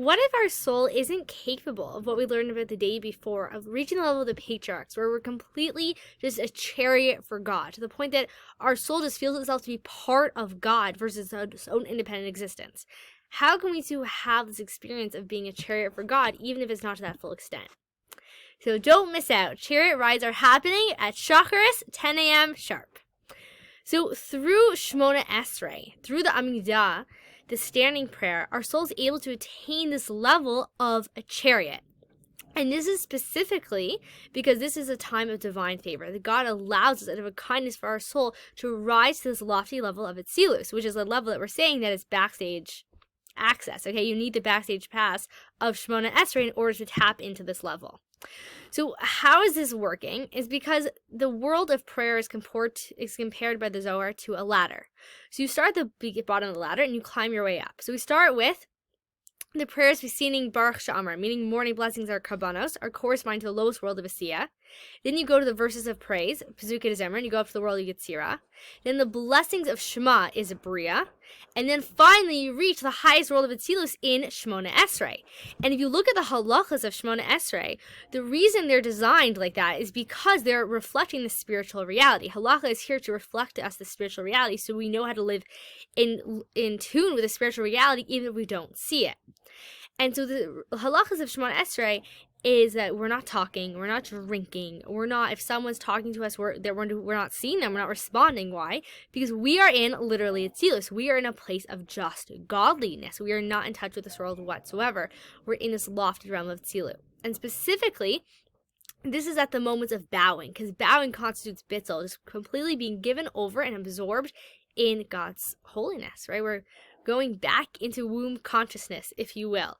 What if our soul isn't capable of what we learned about the day before, of reaching the level of the patriarchs, where we're completely just a chariot for God, to the point that our soul just feels itself to be part of God versus its own independent existence? How can we too have this experience of being a chariot for God, even if it's not to that full extent? So don't miss out. Chariot rides are happening at Shacharis, 10 a.m. sharp. So through Shmona Esrei, through the Amidah, the standing prayer, our soul is able to attain this level of a chariot. And this is specifically because this is a time of divine favor, that God allows us out of a kindness for our soul to rise to this lofty level of Atzilus, which is a level that we're saying that is backstage access. Okay, you need the backstage pass of Shmona Esrei in order to tap into this level. So how is this working? Is because the world of prayer is compared by the Zohar to a ladder. So you start at the bottom of the ladder and you climb your way up. So we start with the prayers beginning Baruch Sha'amar, meaning morning blessings are karbanos, are corresponding to the lowest world of Asiya. Then you go to the verses of praise, Pazukah Zemer, and you go up to the world of Yetzirah. Then the blessings of Shema is Bria. And then finally you reach the highest world of Atzilus in Shmona Esrei. And if you look at the halachas of Shmona Esrei, the reason they're designed like that is because they're reflecting the spiritual reality. Halacha is here to reflect to us the spiritual reality, so we know how to live in tune with the spiritual reality even if we don't see it. And so the halachas of Shemona Esrei is that we're not talking, we're not drinking, if someone's talking to us, we're not seeing them, we're not responding. Why? Because we are in literally Atzilus. We are in a place of just godliness. We are not in touch with this world whatsoever. We're in this lofty realm of Atzilus. And specifically, this is at the moments of bowing, because bowing constitutes bittul, just completely being given over and absorbed in God's holiness, right? We're going back into womb consciousness, if you will.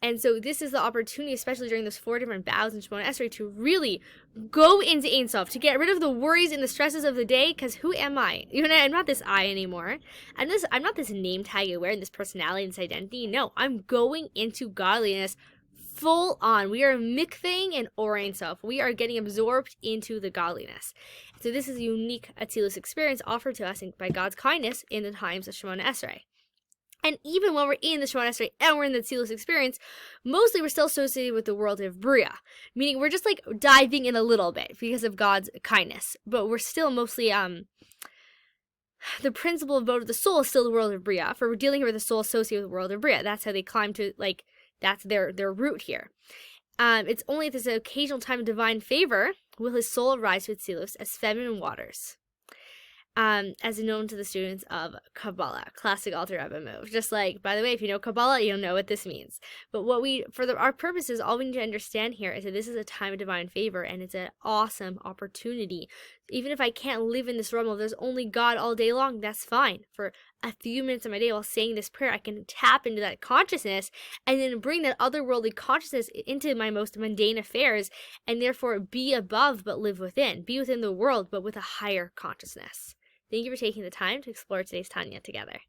And so this is the opportunity, especially during those 4 different bows in Shemona Esrei, to really go into Ein Sof, to get rid of the worries and the stresses of the day, because who am I? I'm not this I anymore. I'm not this name tag I wear and this personality and this identity. No, I'm going into godliness full on. We are mikvehing in Or Ein Sof. We are getting absorbed into the godliness. So this is a unique Atzilus experience offered to us by God's kindness in the times of Shemona Esrei. And even when we're in the Shemona Esrei and we're in the Atzilus experience, mostly we're still associated with the world of Bria, meaning we're just like diving in a little bit because of God's kindness, but we're still mostly the principle of vote of the soul is still the world of Bria. For we're dealing here with the soul associated with the world of Bria. That's how they climb to, that's their root here. It's only at this occasional time of divine favor will his soul rise to Atzilus as feminine waters. As known to the students of Kabbalah, classic Alter Rebbe move. Just like, by the way, if you know Kabbalah, you'll know what this means. But our purposes, all we need to understand here is that this is a time of divine favor, and it's an awesome opportunity. Even if I can't live in this realm of there's only God all day long, that's fine. For a few minutes of my day while saying this prayer, I can tap into that consciousness and then bring that otherworldly consciousness into my most mundane affairs, and therefore be above but live within. Be within the world but with a higher consciousness. Thank you for taking the time to explore today's Tanya together.